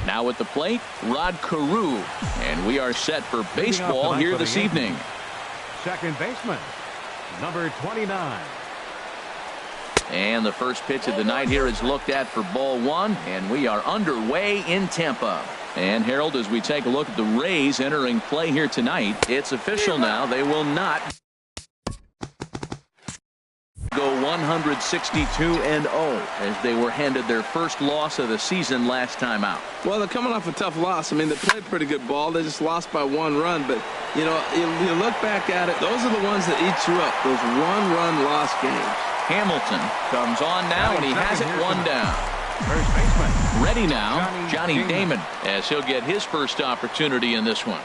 Now at the plate, Rod Carew. And we are set for baseball here this evening. Second baseman, number 29. And the first pitch of the night here is looked at for ball one, and we are underway in Tampa. And Harold, as we take a look at the Rays entering play here tonight, it's official now. They will not go 162-0 as they were handed their first loss of the season last time out. Well, they're coming off a tough loss. I mean, they played pretty good ball. They just lost by 1 run. But, you know, you look back at it, those are the ones that eat you up, those 1-run loss games. Hamilton comes on now, and he has it 1 down. First baseman. Ready now, Johnny Damon, as he'll get his first opportunity in this one.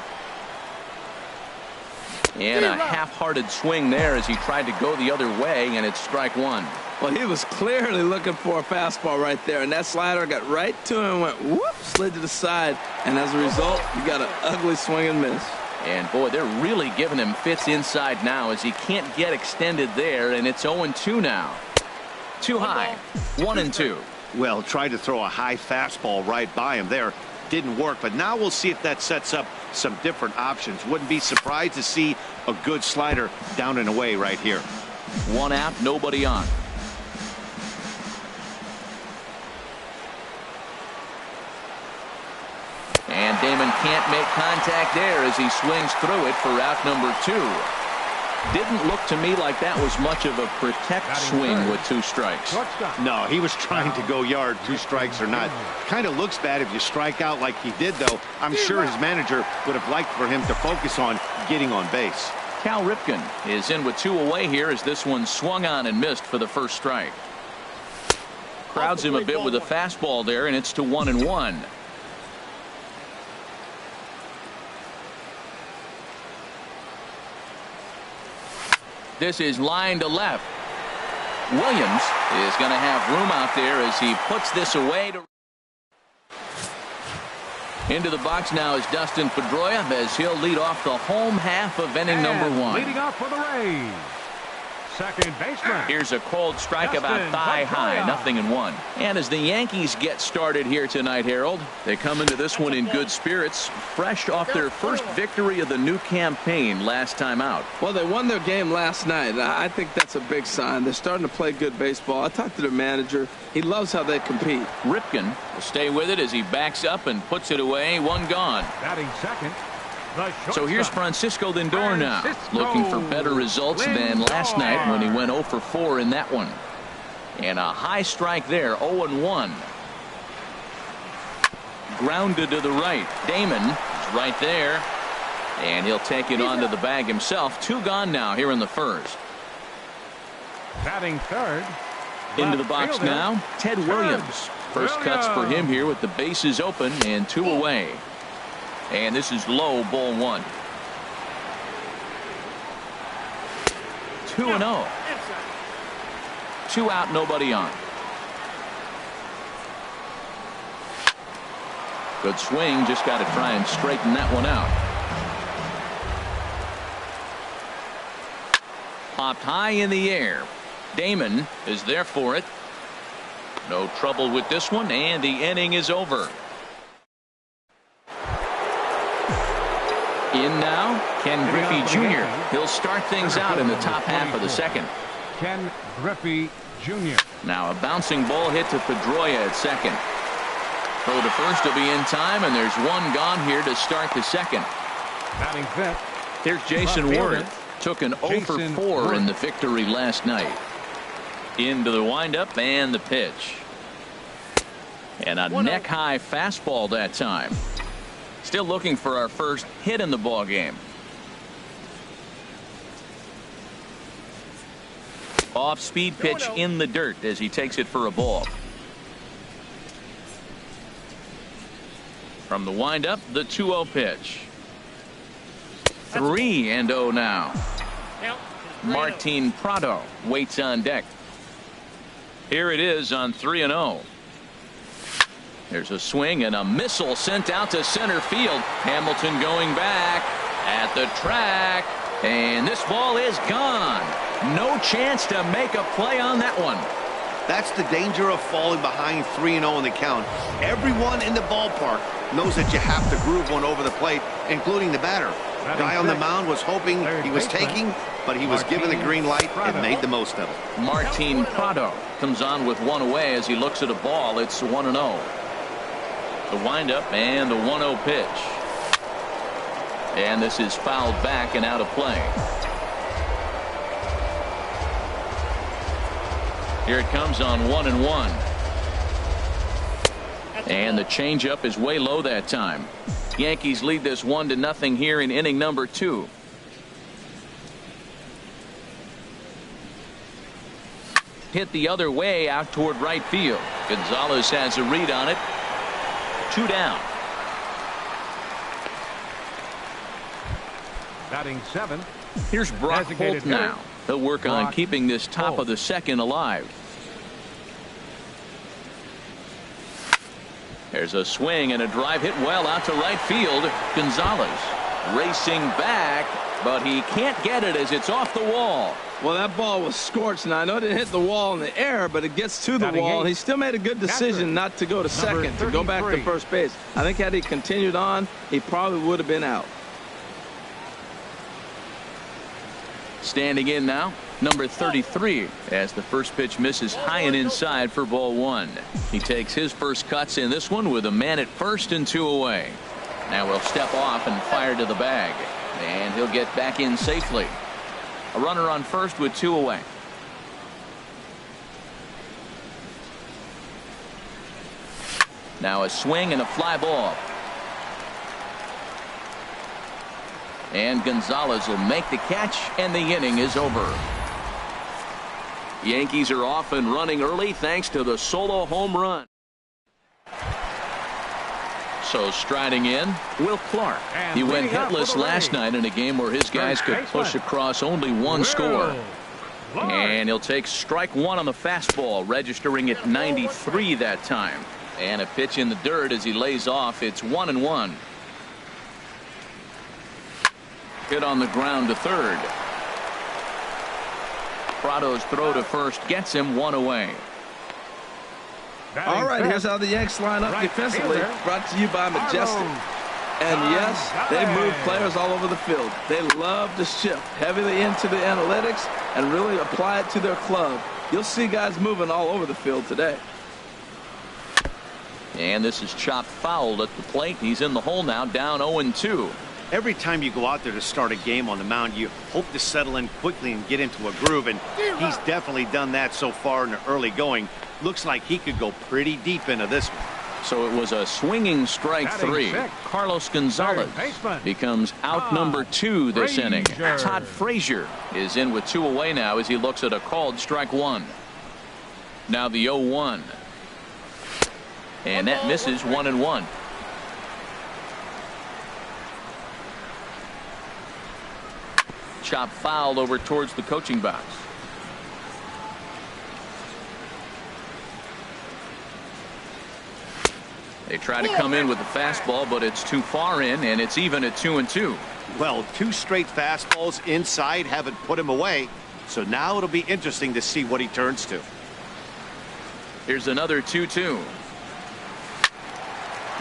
And a half-hearted swing there as he tried to go the other way, and it's strike one. Well, he was clearly looking for a fastball right there, and that slider got right to him and went whoop, slid to the side, and as a result, you got an ugly swing and miss. And boy, they're really giving him fits inside now as he can't get extended there, and it's 0-2 now. Too high, 1-2. Well, tried to throw a high fastball right by him there. Didn't work, but now we'll see if that sets up some different options. Wouldn't be surprised to see a good slider down and away right here. 1 out, nobody on. And Damon can't make contact there as he swings through it for out number 2. Didn't look to me like that was much of a protect swing with 2 strikes. No, he was trying to go yard, 2 strikes or not. Kind of looks bad if you strike out like he did, though. I'm sure his manager would have liked for him to focus on getting on base. Cal Ripken is in with 2 away here as this one swung on and missed for the first strike. Crowds him a bit with a fastball there, and it's to 1-1. This is line to left. Williams is going to have room out there as he puts this away. Into the box now is Dustin Pedroia as he'll lead off the home half of inning number 1. Leading off for the Rays, second baseman. Here's a cold strike about thigh high, 0-1. And as the Yankees get started here tonight, Harold, they come into this one in good spirits, fresh off their first victory of the new campaign last time out. Well, they won their game last night. I think that's a big sign. They're starting to play good baseball. I talked to their manager. He loves how they compete. Ripken will stay with it as he backs up and puts it away. 1 gone. Batting second. So here's Francisco Lindor now, looking for better results than last night when he went 0 for 4 in that one. And a high strike there, 0-1. Grounded to the right. Damon is right there, and he'll take it onto the bag himself. 2 gone now here in the first. Batting third. Into the box now, Ted Williams. First cuts for him here with the bases open and 2 away. And this is low, ball 1. 2-0. 2 out, nobody on. Good swing, just got to try and straighten that one out. Popped high in the air. Damon is there for it. No trouble with this one, and the inning is over. In now, Ken Griffey Jr. He'll start things out in the top half of the second. Ken Griffey Jr. Now a bouncing ball hit to Pedroia at second. Throw to first will be in time, and there's 1 gone here to start the second. Batting fifth. Here's Jason Worth. Took an 0 for 4 in the victory last night. Into the windup and the pitch. And a neck-high fastball that time. Still looking for our first hit in the ball game. Off-speed pitch in the dirt as he takes it for a ball. From the windup, the 2-0 pitch. 3-0 now. Martin Prado waits on deck. Here it is on 3-0. There's a swing and a missile sent out to center field. Hamilton going back at the track, and this ball is gone. No chance to make a play on that one. That's the danger of falling behind 3-0 in the count. Everyone in the ballpark knows that you have to groove one over the plate, including the batter. Guy on the mound was hoping he was taking, but he was given the green light and made the most of it. Martin Prado comes on with one away as he looks at a ball. It's 1-0. The windup and the 1-0 pitch. And this is fouled back and out of play. Here it comes on 1-1. And the changeup is way low that time. Yankees lead this 1-0 here in inning number 2. Hit the other way out toward right field. Gonzalez has a read on it. 2 down. Batting 7. Here's Brock Holt now. He'll work on keeping this top of the second alive. There's a swing and a drive hit well out to right field. Gonzalez racing back, but he can't get it as it's off the wall. Well, that ball was scorched. Now, I know it didn't hit the wall in the air, but it gets to the wall. He still made a good decision not to go to second, to go back to first base. I think had he continued on, he probably would have been out. Standing in now, number 33, as the first pitch misses high and inside for ball 1. He takes his first cuts in this one with a man at first and 2 away. Now he'll step off and fire to the bag, and he'll get back in safely. A runner on first with 2 away. Now a swing and a fly ball. And Gonzalez will make the catch, and the inning is over. Yankees are off and running early thanks to the solo home run. So striding in, Will Clark. He went hitless last night in a game where his guys could push across only one score. And he'll take strike 1 on the fastball, registering at 93 that time. And a pitch in the dirt as he lays off. It's 1-1. Hit on the ground to third. Prado's throw to first gets him 1 away. All right, here's how the Yanks line up defensively. Brought to you by Majestic. And yes, they move players all over the field. They love to shift heavily into the analytics and really apply it to their club. You'll see guys moving all over the field today. And this is chopped foul at the plate. He's in the hole now, down 0-2. Every time you go out there to start a game on the mound, you hope to settle in quickly and get into a groove, and he's definitely done that so far in the early going. Looks like he could go pretty deep into this one. So it was a swinging strike 3. Carlos Gonzalez becomes out number 2 this inning. Todd Frazier is in with 2 away now as he looks at a called strike 1. Now the 0-1. And that misses 1-1. Chop foul over towards the coaching box. They try to come in with the fastball, but it's too far in, and it's even at 2-2. Well, 2 straight fastballs inside haven't put him away, so now it'll be interesting to see what he turns to. Here's another 2-2.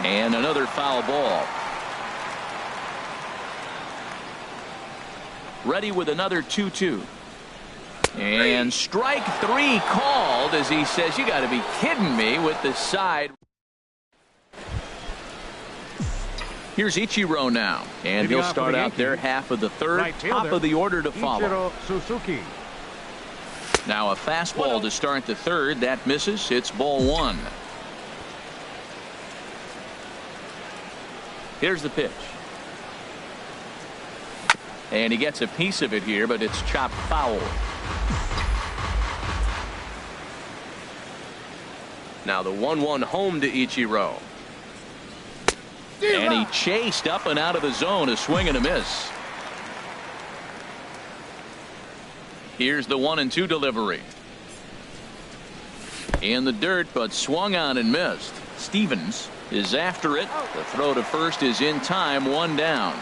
And another foul ball. Ready with another 2-2. And strike 3 called as he says, you got to be kidding me with the side. Here's Ichiro now, and he'll start out there half of the third, top of the order to follow. Suzuki. Now a fastball to start the third. That misses. It's ball 1. Here's the pitch. And he gets a piece of it here, but it's chopped foul. Now the 1-1 home to Ichiro. And he chased up and out of the zone, a swing and a miss. Here's the 1-2 delivery. In the dirt, but swung on and missed. Stevens is after it. The throw to first is in time, 1 down.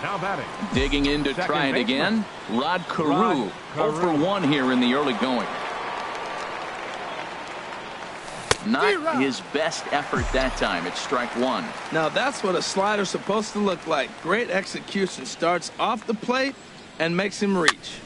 Now batting. Digging in to try it again. Rod Carew, 0 for 1 here in the early going. Not his best effort that time. It's strike one. Now that's what a slider's supposed to look like. Great execution. Starts off the plate and makes him reach.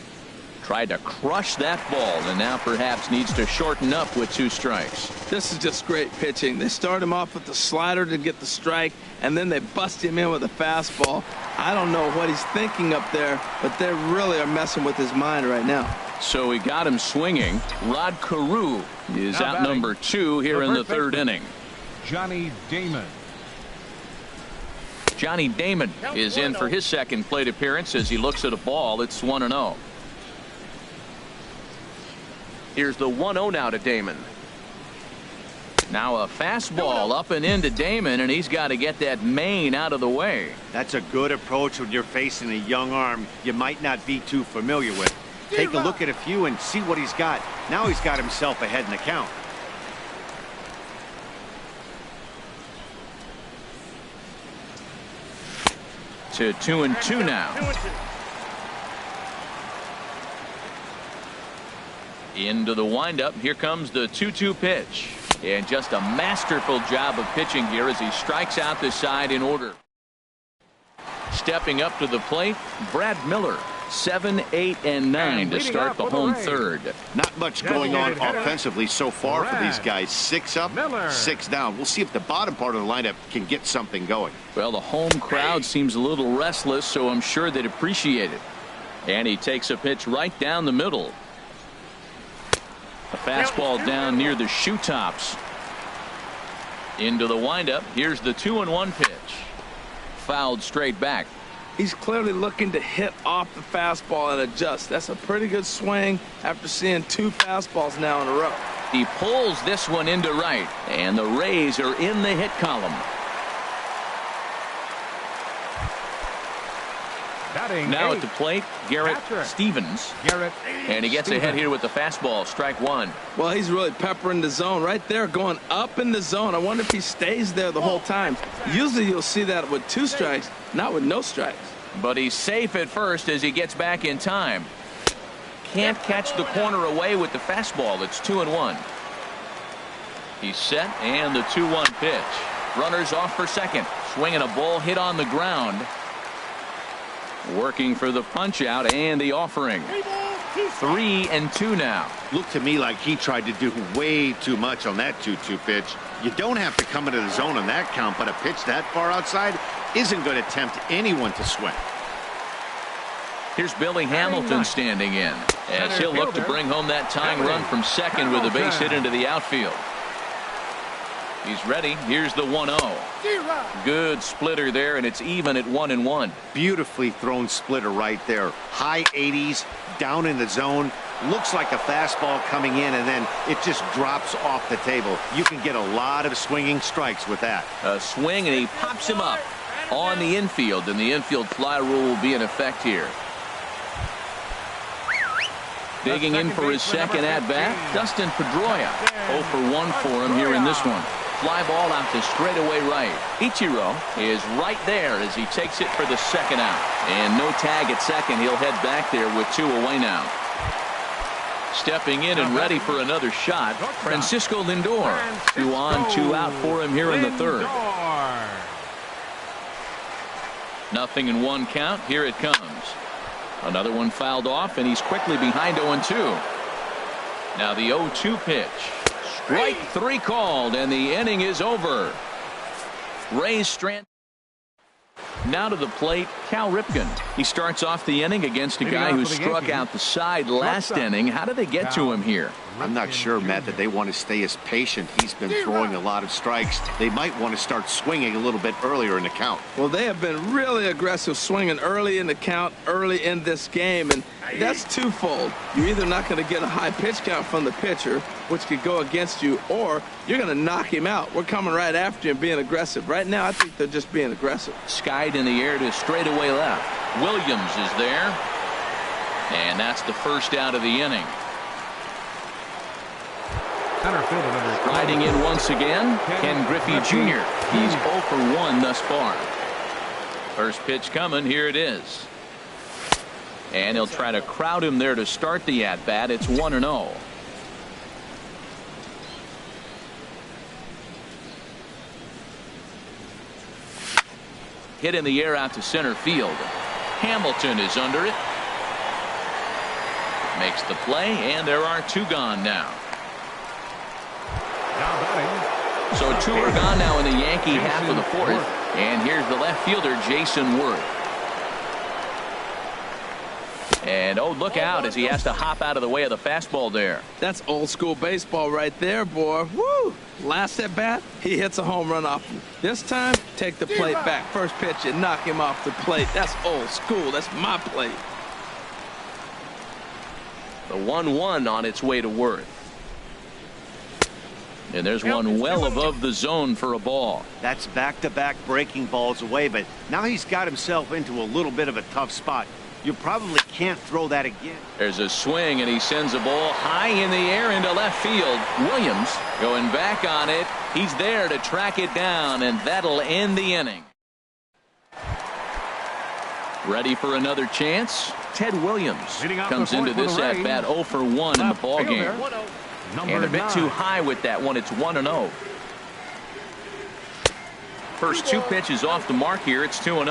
Tried to crush that ball and now perhaps needs to shorten up with 2 strikes. This is just great pitching. They start him off with the slider to get the strike, and then they bust him in with a fastball. I don't know what he's thinking up there, but they really are messing with his mind right now. So he got him swinging. Rod Carew is out number 2 here in the 3rd inning. Johnny Damon. Johnny Damon is in for his 2nd plate appearance as he looks at a ball. It's 1-0. Here's the 1-0 now to Damon. Now a fastball up and into Damon, and he's got to get that main out of the way. That's a good approach when you're facing a young arm you might not be too familiar with. Take a look at a few and see what he's got. Now he's got himself ahead in the count. To 2-2 now. Into the windup. Here comes the 2-2 pitch. And just a masterful job of pitching here as he strikes out the side in order. Stepping up to the plate, Brad Miller. 7, 8, and 9 to start the home 3rd. Not much going on offensively so far for these guys. 6 up, 6 down. We'll see if the bottom part of the lineup can get something going. Well, the home crowd seems a little restless, so I'm sure they'd appreciate it. And he takes a pitch right down the middle. A fastball down near the shoe tops. Into the windup. Here's the 2-1 pitch. Fouled straight back. He's clearly looking to hit off the fastball and adjust. That's a pretty good swing after seeing 2 fastballs now in a row. He pulls this one into right, and the Rays are in the hit column. Now at the plate, Garrett Stevens. And he gets ahead here with the fastball, strike 1. Well, he's really peppering the zone right there, going up in the zone. I wonder if he stays there the whole time. Usually you'll see that with 2 strikes, not with no strikes. But he's safe at first as he gets back in time. Can't catch the corner away with the fastball. It's 2-1. He's set, and the 2-1 pitch. Runners off for second. Swinging a ball hit on the ground. Working for the punch out and the offering. 3-2 now. Looked to me like he tried to do way too much on that 2-2 pitch. You don't have to come into the zone on that count, but a pitch that far outside isn't going to tempt anyone to swing. Here's Billy Hamilton standing in as he'll look to bring home that tying run from second with a base hit into the outfield. He's ready. Here's the 1-0. Good splitter there, and it's even at 1-1. Beautifully thrown splitter right there. High 80s, down in the zone. Looks like a fastball coming in, and then it just drops off the table. You can get a lot of swinging strikes with that. A swing, and he pops him up on the infield, and the infield fly rule will be in effect here. Digging in for his second at-bat, Dustin Pedroia. 0 for 1 for him here in this one. Fly ball out to straightaway right. Ichiro is right there as he takes it for the second out. And no tag at second. He'll head back there with 2 away now. Stepping in and ready for another shot, Francisco Lindor. 2 on, 2 out for him here in the 3rd. 0-1 count. Here it comes. Another one fouled off, and he's quickly behind 0-2. Now the 0-2 pitch. Strike 3 called, and the inning is over. Rays strand. Now to the plate, Cal Ripken. He starts off the inning against a guy who struck out the side last inning. How did they get to him here? I'm not sure, Matt, that they want to stay as patient. He's been throwing a lot of strikes. They might want to start swinging a little bit earlier in the count. Well, they have been really aggressive swinging early in the count, early in this game, and that's twofold. You're either not going to get a high pitch count from the pitcher, which could go against you, or you're going to knock him out. We're coming right after him, being aggressive. Right now, I think they're just being aggressive. Skied in the air to straightaway left. Williams is there, and that's the first out of the inning. Riding in once again, Ken Griffey Jr. He's 0 for 1 thus far. First pitch coming. Here it is. And he'll try to crowd him there to start the at-bat. It's 1-0. hit in the air out to center field. Hamilton is under it. Makes the play, and there are 2 gone now. Now batting. So 2 are gone now in the Yankee half of the 4th. And here's the left fielder, Jason Worth. And oh, look out as he has to hop out of the way of the fastball there. That's old school baseball right there, boy. Woo! Last at bat, he hits a home run off him. This time, take the plate back. First pitch, and knock him off the plate. That's old school. That's my plate. The 1-1 on its way to Worth. And there's one well above the zone for a ball. That's back-to-back breaking balls away, but now he's got himself into a little bit of a tough spot. You probably can't throw that again. There's a swing, and he sends a ball high in the air into left field. Williams going back on it. He's there to track it down, and that'll end the inning. Ready for another chance? Ted Williams comes into this at-bat 0 for 1 in the ballgame. And a bit too high with that one. It's 1-0. First 2 pitches off the mark here. It's 2-0.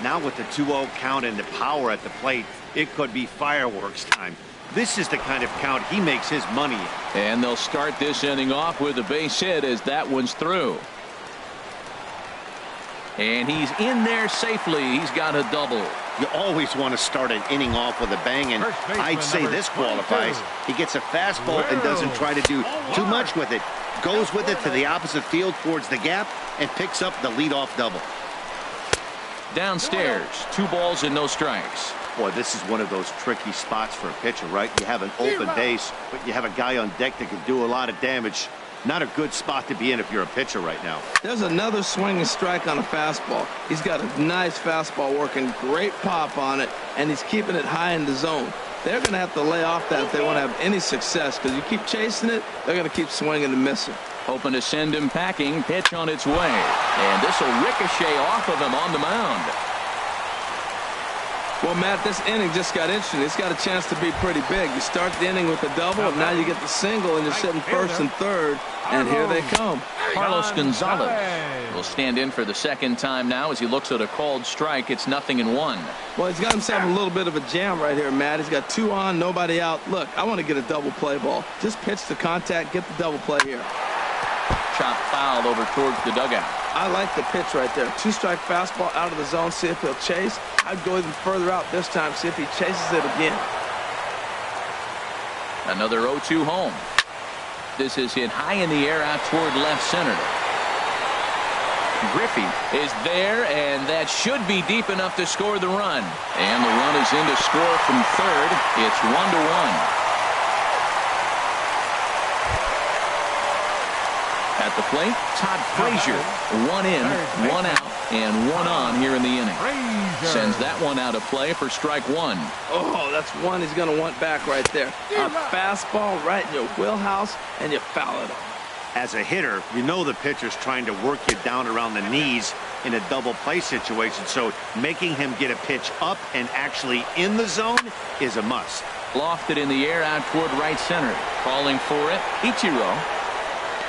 Now with the 2-0 count and the power at the plate, it could be fireworks time. This is the kind of count he makes his money in. And they'll start this inning off with a base hit as that one's through. And he's in there safely. He's got a double. You always want to start an inning off with a bang, and I'd say this qualifies. He gets a fastball and doesn't try to do too much with it. Goes with it to the opposite field towards the gap and picks up the leadoff double. Downstairs, 2 balls and no strikes. Boy, this is one of those tricky spots for a pitcher, right? You have an open base, but you have a guy on deck that can do a lot of damage. Not a good spot to be in if you're a pitcher right now. There's another swinging strike on a fastball. He's got a nice fastball working, great pop on it, and he's keeping it high in the zone. They're going to have to lay off that if they want to have any success, because you keep chasing it, they're going to keep swinging and missing. Hoping to send him packing. Pitch on its way. And this will ricochet off of him on the mound. Well, Matt, this inning just got interesting. It's got a chance to be pretty big. You start the inning with a double, and now you get the single, and you're sitting first and third, and here they come. Carlos Gonzalez will stand in for the second time now as he looks at a called strike. It's 0-1. Well, he's got himself a little bit of a jam right here, Matt. He's got 2 on, nobody out. Look, I want to get a double play ball. Just pitch the contact, get the double play here. Chop foul over towards the dugout. I like the pitch right there. 2-strike fastball out of the zone, see if he'll chase. I'd go even further out this time, see if he chases it again. Another 0-2 home. This is hit high in the air out toward left center. Griffey is there, and that should be deep enough to score the run. And the run is in to score from third. It's 1-1. At the plate, Todd Frazier. 1 in, 1 out, and 1 on here in the inning. Sends that one out of play for strike 1. Oh, that's one he's going to want back right there. A fastball right in your wheelhouse, and you foul it off. As a hitter, you know the pitcher's trying to work you down around the knees in a double play situation, so making him get a pitch up and actually in the zone is a must. Lofted in the air out toward right center. Calling for it, Ichiro.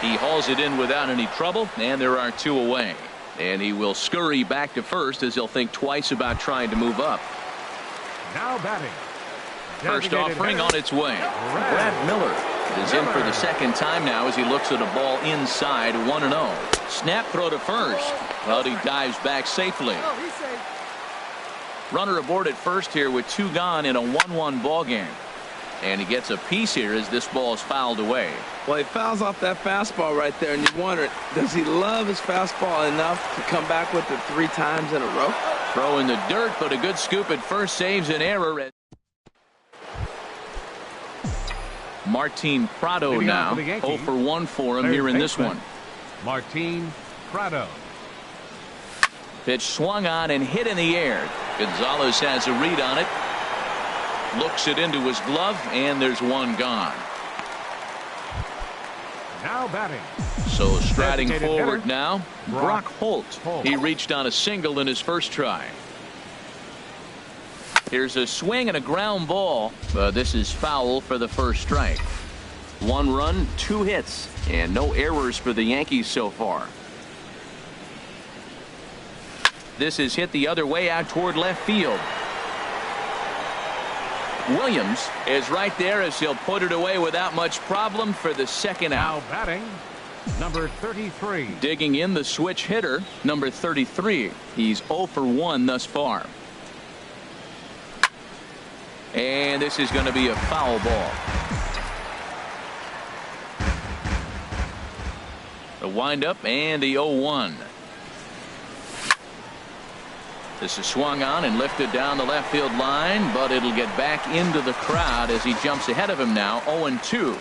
He hauls it in without any trouble, and there are 2 away. And he will scurry back to first as he'll think twice about trying to move up. Now batting. First offering on its way. Brad Miller is in for the second time now as he looks at a ball inside. 1-0. Snap throw to first, but he dives back safely. Runner aboard at first here with 2 gone in a 1-1 ball game. And he gets a piece here as this ball is fouled away. Well, he fouls off that fastball right there, and you wonder, does he love his fastball enough to come back with it 3 times in a row? Throw in the dirt, but a good scoop at first saves an error. Martin Prado now 0 for 1 for him here in this one. Martin Prado. Pitch swung on and hit in the air. Gonzalez has a read on it. Looks it into his glove, and there's 1 gone. Now batting. So striding forward now, Brock Holt. He reached on a single in his first try. Here's a swing and a ground ball. This is foul for the first strike. 1 run, 2 hits, and no errors for the Yankees so far. This is hit the other way out toward left field. Williams is right there as he'll put it away without much problem for the second out. Now batting, number 33. Digging in the switch hitter, number 33. He's 0 for 1 thus far. And this is going to be a foul ball. The windup and the 0-1. This is swung on and lifted down the left field line, but it'll get back into the crowd as he jumps ahead of him now, 0-2.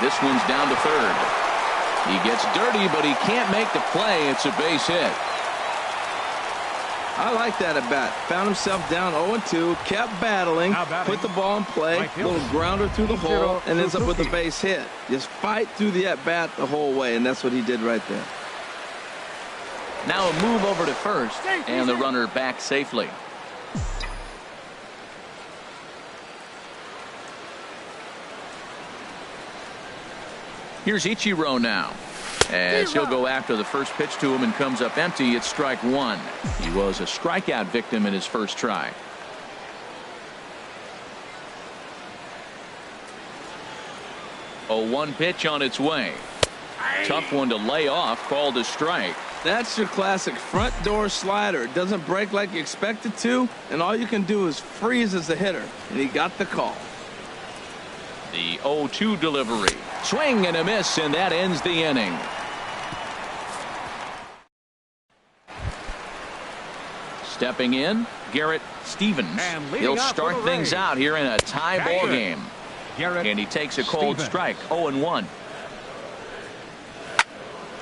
This one's down to third. He gets dirty, but he can't make the play. It's a base hit. I like that at bat. Found himself down 0-2, kept battling, put the ball in play, little grounder through the hole, and ends up with a base hit. Just fight through the at bat the whole way, and that's what he did right there. Now a move over to first, and the runner back safely. Here's Ichiro now, as he'll go after the first pitch to him and comes up empty. It's strike one. He was a strikeout victim in his first try. A 1 pitch on its way. Tough one to lay off, called a strike. That's your classic front door slider. It doesn't break like you expect it to, and all you can do is freeze as a hitter, and he got the call. The 0-2 delivery. Swing and a miss, and that ends the inning. Stepping in, Garrett Stevens. He'll start things out here in a tie ball game. And he takes a cold strike, 0-1.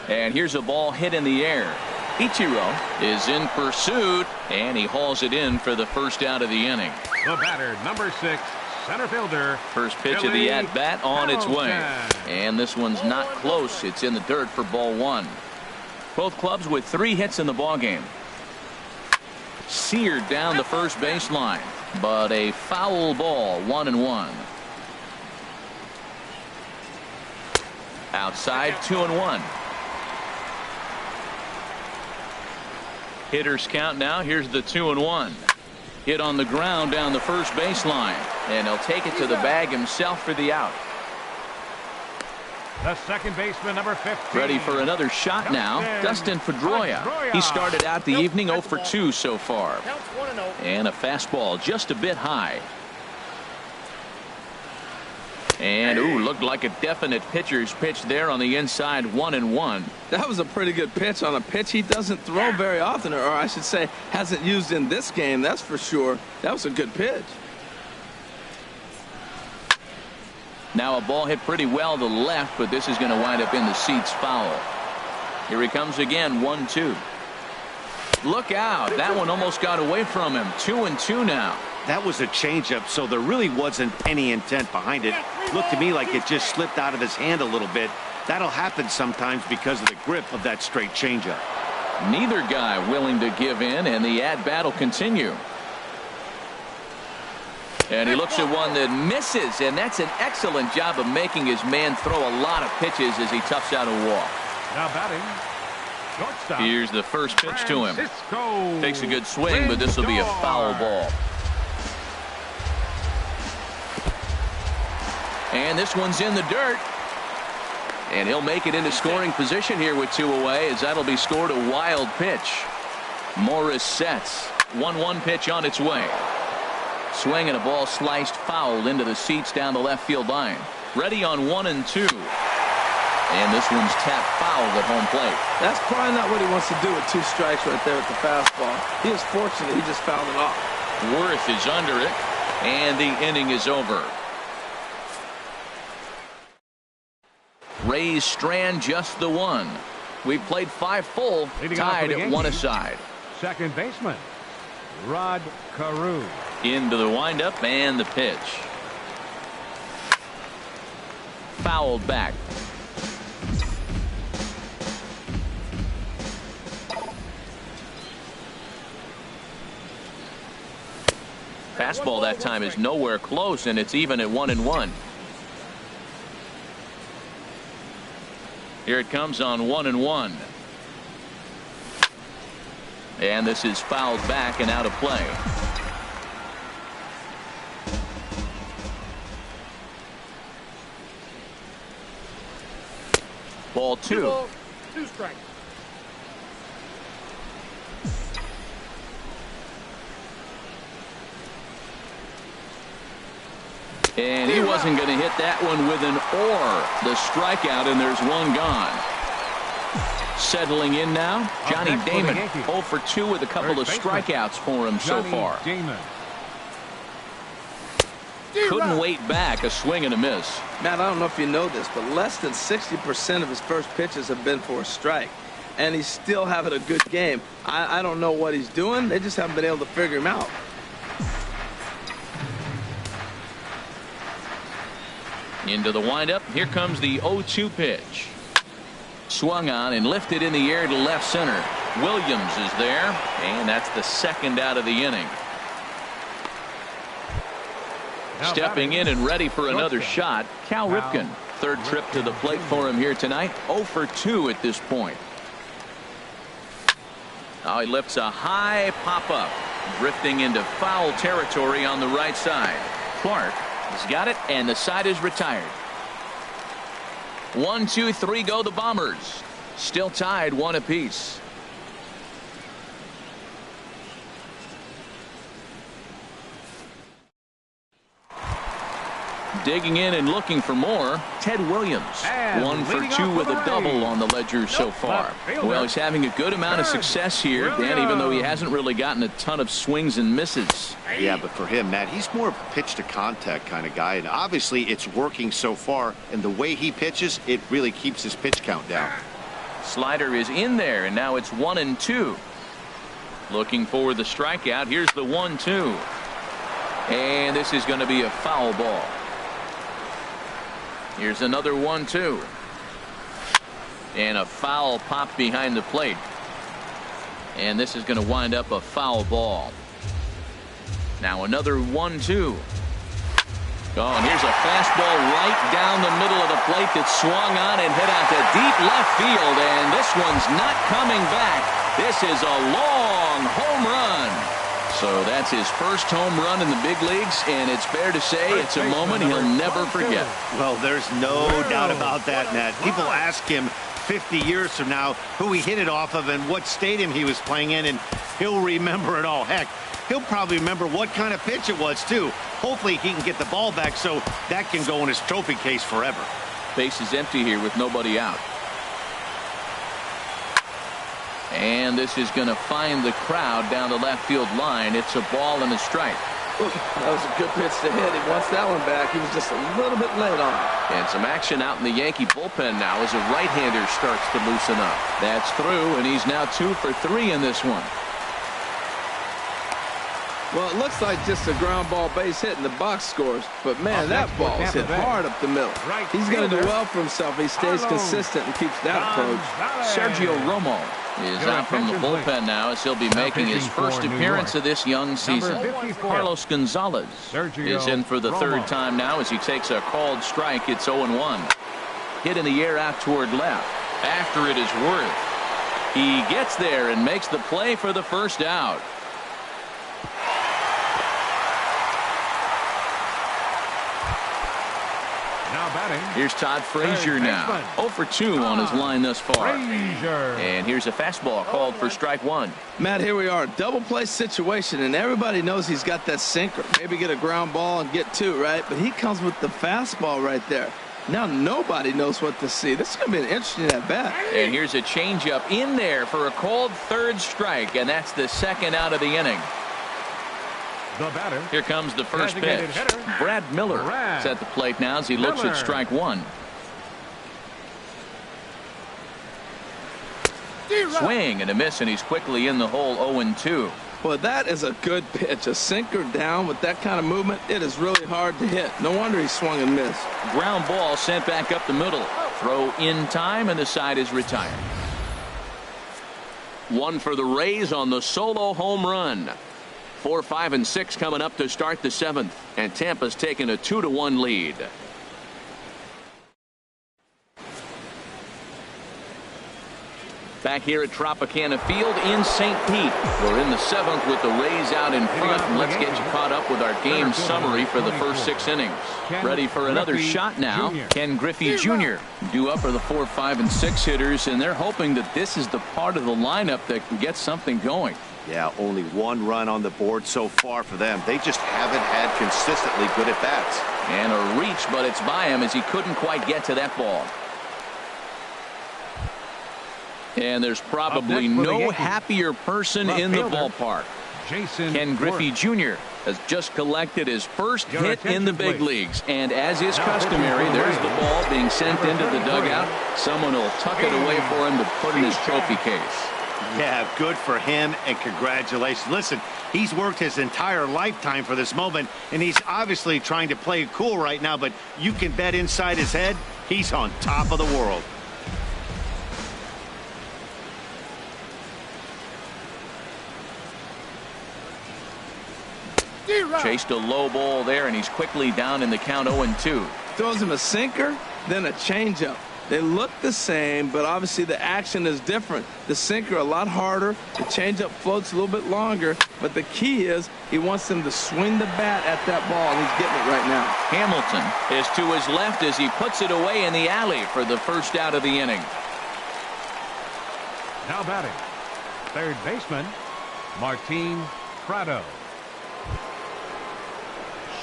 And here's a ball hit in the air. Ichiro is in pursuit, and he hauls it in for the first out of the inning. The batter, number 6, center fielder. First pitch of the at-bat on its way. And this one's not close. It's in the dirt for ball 1. Both clubs with 3 hits in the ballgame. Seared down the first baseline, but a foul ball, 1-1. Outside, 2-1. Hitters count now. Here's the 2-1. Hit on the ground down the first baseline, and he'll take it to the bag himself for the out. The second baseman, number 15. Ready for another shot now, Dustin Pedroia. He started out the evening 0 for 2 so far. And a fastball just a bit high. And looked like a definite pitcher's pitch there on the inside, 1-1. That was a pretty good pitch on a pitch he doesn't throw very often, or I should say hasn't used in this game, that's for sure. That was a good pitch. Now a ball hit pretty well to the left, but this is going to wind up in the seats foul. Here he comes again, 1-2. Look out. That one almost got away from him. 2-2 now. That was a changeup, so there really wasn't any intent behind it. Looked to me like it just slipped out of his hand a little bit. That'll happen sometimes because of the grip of that straight changeup. Neither guy willing to give in, and the at-bat will continue. And he looks at one that misses, and that's an excellent job of making his man throw a lot of pitches as he toughs out a walk. Now batting, shortstop. Here's the first pitch to him. Takes a good swing, but this will be a foul ball. And this one's in the dirt. And he'll make it into scoring position here with 2 away, as that'll be scored a wild pitch. Morris sets. 1-1 pitch on its way. Swing and a ball sliced foul into the seats down the left field line. Ready on 1-2. And this one's tapped foul at home plate. That's probably not what he wants to do with 2 strikes right there with the fastball. He was fortunate he just fouled it off. Worth is under it, and the inning is over. Rays strand just the 1. We've played 5 full, tied at 1 aside. Second baseman, Rod Carew. Into the windup and the pitch. Fouled back. Fastball that time is nowhere close, and it's even at 1-1. Here it comes on 1-1. And this is fouled back and out of play. Ball 2. 2 strikes. And he wasn't going to hit that one with an or. The strikeout, and there's one gone. Settling in now, Johnny Damon. 0 for 2 with a couple of strikeouts for him so far. Couldn't wait back. A swing and a miss. Matt, I don't know if you know this, but less than 60% of his first pitches have been for a strike. And he's still having a good game. I don't know what he's doing. They just haven't been able to figure him out. Into the windup. Here comes the 0-2 pitch. Swung on and lifted in the air to left center. Williams is there, and that's the second out of the inning. Stepping in and ready for another shot, Cal Ripken. Third trip to the plate for him here tonight. 0 for 2 at this point. Now he lifts a high pop-up, drifting into foul territory on the right side. Clark has got it, and the side is retired. 1, 2, 3 go the Bombers. Still tied 1 apiece. Digging in and looking for more, Ted Williams. 1 for 2 with a double on the ledger so far. Well, he's having a good amount of success here, Dan, even though he hasn't really gotten a ton of swings and misses. Yeah, but for him, Matt, he's more of a pitch to contact kind of guy, and obviously it's working so far, and the way he pitches, it really keeps his pitch count down. Slider is in there, and now it's 1-2. Looking for the strikeout. Here's the 1-2. And this is going to be a foul ball. Here's another 1-2. And a foul pop behind the plate. And this is going to wind up a foul ball. Now another 1-2. Oh, and here's a fastball right down the middle of the plate that swung on and hit out to deep left field. And this one's not coming back. This is a long home run. So that's his first home run in the big leagues, and it's fair to say it's a moment he'll never forget. Well, there's no doubt about that, Matt. People ask him 50 years from now who he hit it off of and what stadium he was playing in, and he'll remember it all. Heck, he'll probably remember what kind of pitch it was, too. Hopefully he can get the ball back so that can go in his trophy case forever. Base is empty here with nobody out. And this is going to find the crowd down the left field line. It's a ball and a strike. Ooh, that was a good pitch to hit. He wants that one back. He was just a little bit late on it. And some action out in the Yankee bullpen now as a right-hander starts to loosen up. That's through, and he's now 2 for 3 in this one. Well, it looks like just a ground ball base hit in the box scores. But, man, that ball is hit hard up the middle. He's going to do well for himself. He stays consistent and keeps that approach. Sergio Romo is out from the bullpen now as he'll be making his first appearance of this young season. Carlos Gonzalez is in for the third time now as he takes a called strike. It's 0-1. Hit in the air out toward left. After it is Worth. He gets there and makes the play for the first out. Here's Todd Frazier now. 0 for 2 on his line thus far. And here's a fastball called for strike 1. Matt, here we are. Double play situation, and everybody knows he's got that sinker. Maybe get a ground ball and get 2, right? But he comes with the fastball right there. Now nobody knows what to see. This is going to be an interesting at-bat. And here's a changeup in there for a called third strike, and that's the second out of the inning. The batter. Here comes the first pitch. Brad Miller is at the plate now as he looks at strike 1. Swing and a miss, and he's quickly in the hole. 0-2. Well, that is a good pitch. A sinker down with that kind of movement, it is really hard to hit. No wonder he swung and missed. Ground ball sent back up the middle. Throw in time, and the side is retired. 1 for the Rays on the solo home run. 4, 5, and 6 coming up to start the 7th, and Tampa's taking a 2-1 lead. Back here at Tropicana Field in St. Pete. We're in the 7th with the Rays out in front. And let's get you caught up with our game summary for the first 6 innings. Ready for another shot now. Ken Griffey Jr. due up for the 4, 5, and 6 hitters, and they're hoping that this is the part of the lineup that can get something going. Yeah, only 1 run on the board so far for them. They just haven't had consistently good at-bats. And a reach, but it's by him as he couldn't quite get to that ball. And there's probably no happier person in the ballpark. Ken Griffey Jr. has just collected his first hit in the big leagues. And as is customary, there's the ball being sent into the dugout. Someone will tuck it away for him to put in his trophy case. Yeah, good for him, and congratulations. Listen, he's worked his entire lifetime for this moment, and he's obviously trying to play it cool right now, but you can bet inside his head, he's on top of the world. Chased a low ball there, and he's quickly down in the count 0-2. Throws him a sinker, then a changeup. They look the same, but obviously the action is different. The sinker a lot harder. The changeup floats a little bit longer. But the key is he wants them to swing the bat at that ball, and he's getting it right now. Hamilton is to his left as he puts it away in the alley for the first out of the inning. Now batting, third baseman, Martin Prado.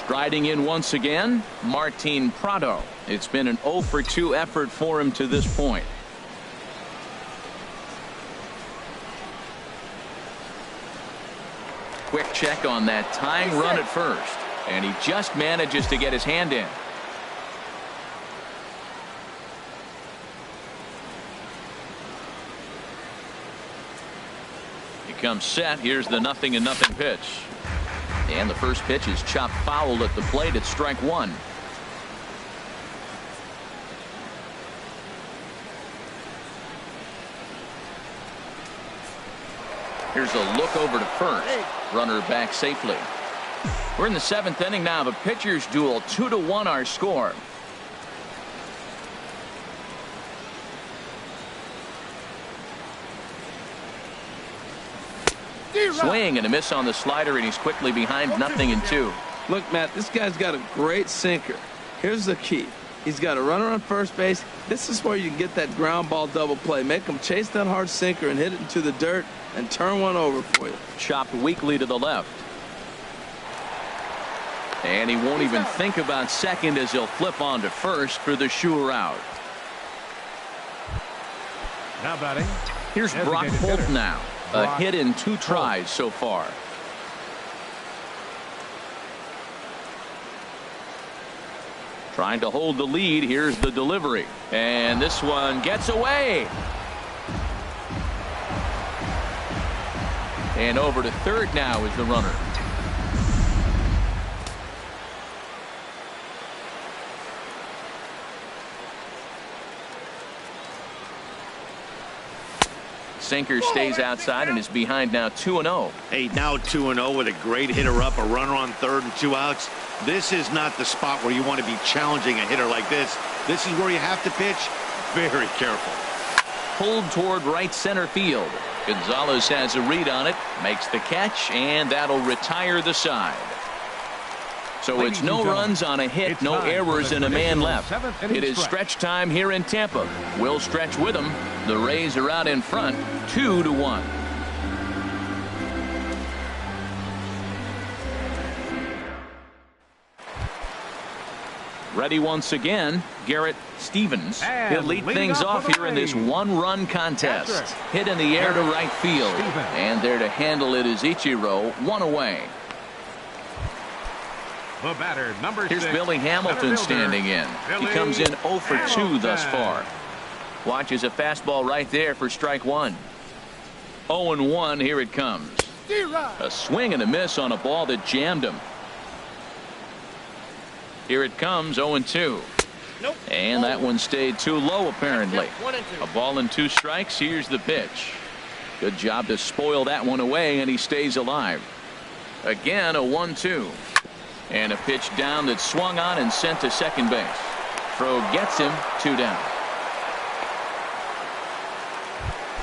Striding in once again, Martin Prado. It's been an 0-for-2 effort for him to this point. Quick check on that tying run at first, and he just manages to get his hand in. He comes set. Here's the 0-0 pitch. And the first pitch is chopped foul at the plate at strike 1. Here's a look over to first. Runner back safely. We're in the 7th inning now of a pitcher's duel. 2-1 our score. Swing and a miss on the slider, and he's quickly behind 0-2. Look, Matt, this guy's got a great sinker. Here's the key. He's got a runner on first base. This is where you can get that ground ball double play. Make him chase that hard sinker and hit it into the dirt and turn one over for you. Chopped weakly to the left. And he won't even think about second as he'll flip on to first for the sure out. Now batting. Here's Brock Holt now. A hit in 2 tries so far. Trying to hold the lead. Here's the delivery. And this one gets away. And over to third now is the runner. Sinker stays outside and is behind now 2-0. Hey, now 2-0 with a great hitter up, a runner on third and 2 outs. This is not the spot where you want to be challenging a hitter like this. This is where you have to pitch very careful. Pulled toward right center field. Gonzalez has a read on it, makes the catch, and that'll retire the side. So it's no runs on a hit, no errors, and a man left. It is stretch time here in Tampa. We'll stretch with them. The Rays are out in front, 2-1. Ready once again, Garrett Stevens. He'll lead things off here in this 1-run contest. Hit in the air to right field. And there to handle it is Ichiro, 1 away. The batter, number 6. Here's Billy Hamilton standing in. He comes in 0 for 2 thus far. Watches a fastball right there for strike 1. 0-1, here it comes. A swing and a miss on a ball that jammed him. Here it comes, 0-2. And that one stayed too low apparently. A ball and 2 strikes. Here's the pitch. Good job to spoil that one away, and he stays alive. Again, a 1-2. And a pitch down that swung on and sent to second base. Throw gets him, 2 down.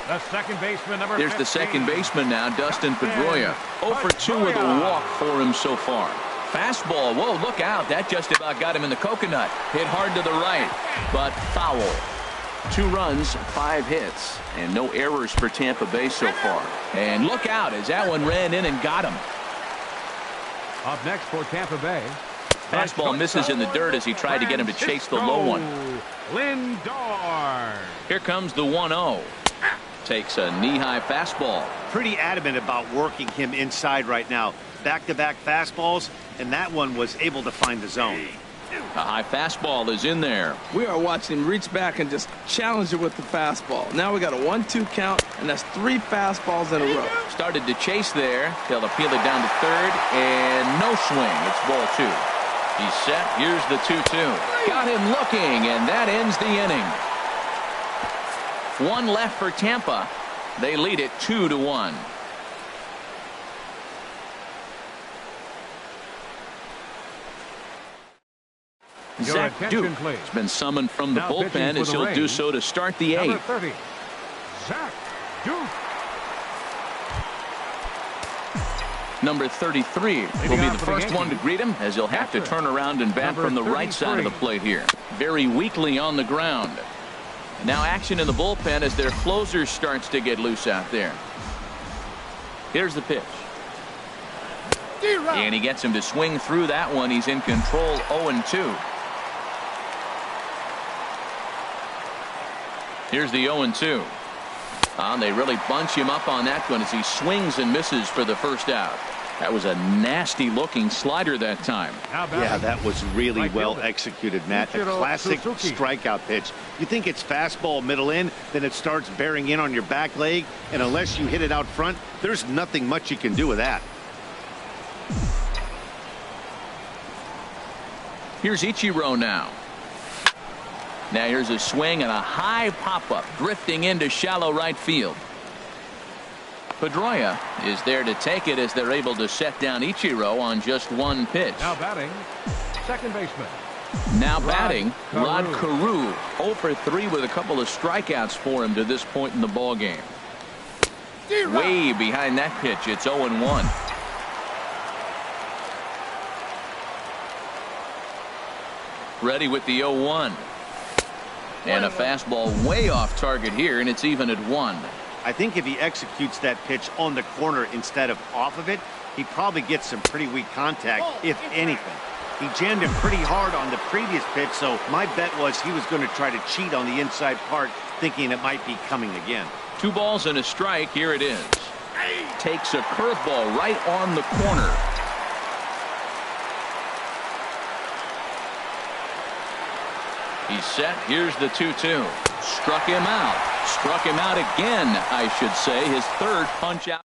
The second baseman, number Here's 15. the second baseman now, Dustin Pedroia. 0 for 2 with a walk for him so far. Fastball. Whoa, look out. That just about got him in the coconut. Hit hard to the right, but foul. 2 runs, 5 hits, and no errors for Tampa Bay so far. And look out as that one ran in and got him. Up next for Tampa Bay. Fastball misses in the dirt as he tried to get him to chase the low one. Lindor. Here comes the 1-0. Takes a knee-high fastball. Pretty adamant about working him inside right now. Back-to-back fastballs, and that one was able to find the zone. A high fastball is in there. We are watching him reach back and just challenge it with the fastball. Now we got a 1-2 count, and that's 3 fastballs in a row. Started to chase there. They'll appeal it down to third, and no swing. It's ball 2. He's set. Here's the 2-2. Got him looking, and that ends the inning. 1 left for Tampa. They lead it 2-1. Zach Duke has been summoned from the bullpen as he'll do so to start the 8th. Number 30, Zach Duke. Number 33 will be the first one to greet him as he'll have to turn around and bat from the right side of the plate here. Very weakly on the ground. Now action in the bullpen as their closer starts to get loose out there. Here's the pitch. And he gets him to swing through that one. He's in control. 0-2. Here's the 0-2. They really bunch him up on that one as he swings and misses for the first out. That was a nasty looking slider that time. Yeah, that was really well executed, Matt. A classic strikeout pitch. You think it's fastball middle in, then it starts bearing in on your back leg, and unless you hit it out front, there's nothing much you can do with that. Here's Ichiro now. Now here's a swing and a high pop-up drifting into shallow right field. Pedroia is there to take it as they're able to set down Ichiro on just 1 pitch. Now batting, second baseman. Now batting, Rod Carew. 0 for 3 with a couple of strikeouts for him to this point in the ball game. Way behind that pitch, it's 0-1. Ready with the 0-1. And a fastball way off target here, and it's even at 1. I think if he executes that pitch on the corner instead of off of it, he probably gets some pretty weak contact, if anything. He jammed him pretty hard on the previous pitch, so my bet was he was going to try to cheat on the inside part, thinking it might be coming again. 2 balls and a strike. Here it is. Takes a curveball right on the corner. He's set. Here's the 2-2. Struck him out. Struck him out again, I should say. His 3rd punch out.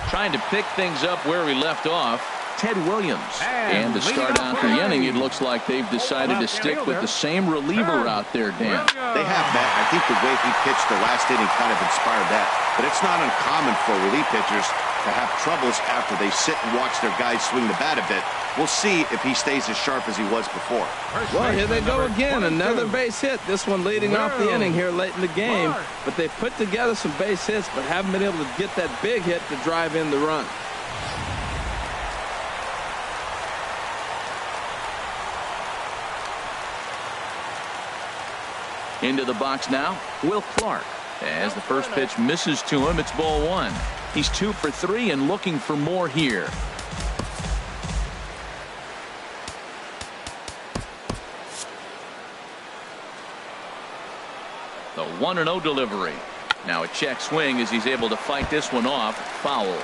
Trying to pick things up where we left off. Ted Williams. And to start out the inning, it looks like they've decided to stick with the same reliever out there, Dan. They have, Matt. I think the way he pitched the last inning kind of inspired that. But it's not uncommon for relief pitchers to have troubles after they sit and watch their guys swing the bat a bit. We'll see if he stays as sharp as he was before. Well, here they go again. Another base hit. This one leading off the inning here late in the game. But they put together some base hits, but haven't been able to get that big hit to drive in the run. Into the box now, Will Clark. As the first pitch misses to him, it's ball 1. He's 2 for 3 and looking for more here. The 1-0 delivery. Now a check swing as he's able to fight this one off. Foul.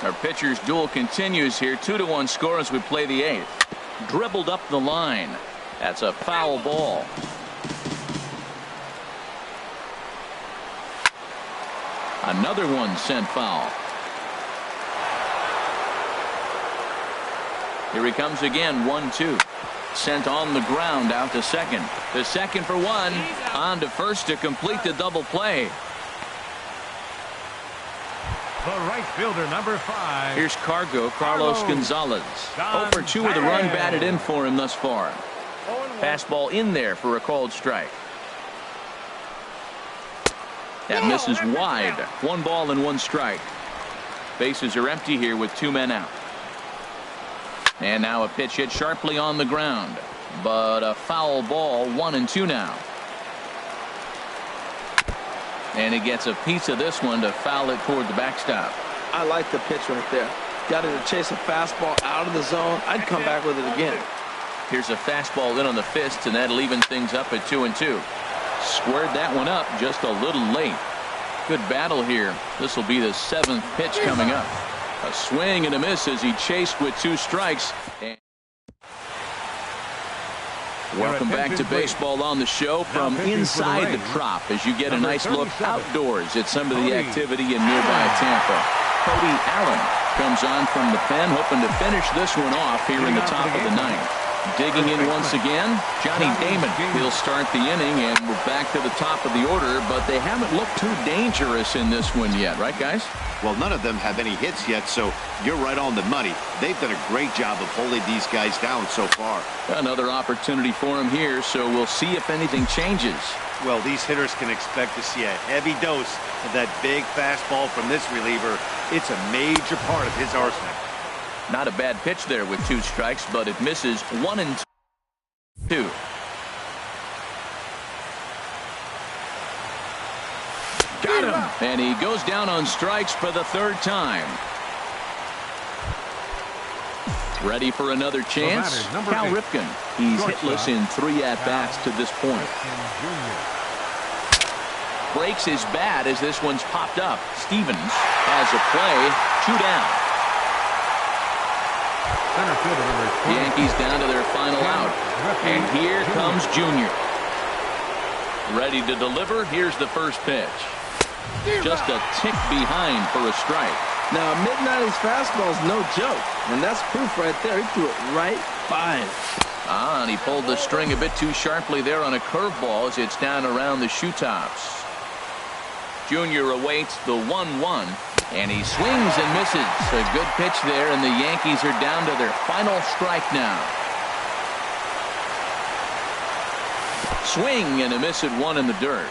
Our pitcher's duel continues here. 2-1 score as we play the 8th. Dribbled up the line. That's a foul ball. Another one sent foul. Here he comes again. 1-2. Sent on the ground out to second. The second for 1. On to first to complete the double play. The right fielder, number 5. Here's Carlos Gonzalez. 0 for 2 with a run batted in for him thus far. Fastball in there for a called strike. That misses wide. 1 ball and 1 strike. Bases are empty here with 2 men out. And now a pitch hit sharply on the ground, but a foul ball. 1-2 now. And he gets a piece of this one to foul it toward the backstop. I like the pitch right there. Got it to chase a fastball out of the zone. I'd come back with it again. Here's a fastball in on the fist, and that'll even things up at 2-2. Squared that one up just a little late. Good battle here. This will be the 7th pitch coming up. A swing and a miss as he chased with 2 strikes. And welcome back to baseball on the show from inside the Trop as you get a nice look outdoors at some of the activity in nearby Tampa. Cody Allen comes on from the pen, hoping to finish this one off here in the top of the 9th. Digging in once again, Johnny Damon. He'll start the inning, and we're back to the top of the order, but they haven't looked too dangerous in this one yet, right, guys? Well, none of them have any hits yet, so you're right on the money. They've done a great job of holding these guys down so far. Another opportunity for him here, so we'll see if anything changes. Well, these hitters can expect to see a heavy dose of that big fastball from this reliever. It's a major part of his arsenal. Not a bad pitch there with 2 strikes, but it misses 1-2. Got him! And he goes down on strikes for the 3rd time. Ready for another chance? Cal Ripken. He's hitless in 3 at-bats to this point. Breaks his bat as this one's popped up. Stevens has a play. 2 down. Yankees down to their final out. And here comes Junior. Ready to deliver. Here's the first pitch. Just a tick behind for a strike. Now, mid-90s fastball is no joke, and that's proof right there. He threw it right by him. And he pulled the string a bit too sharply there on a curveball as it's down around the shoe tops. Junior awaits the 1-1, and he swings and misses. A good pitch there, and the Yankees are down to their final strike now. Swing and a miss at 1 in the dirt.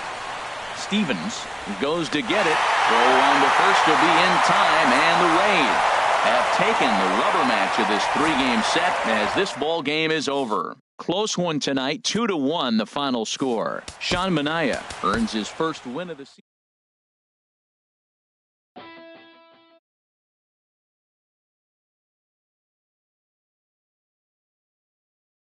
Stevens goes to get it. Throw on to first will be in time, and the Rays have taken the rubber match of this 3-game set as this ball game is over. Close one tonight, 2-1 the final score. Sean Manaea earns his first win of the season.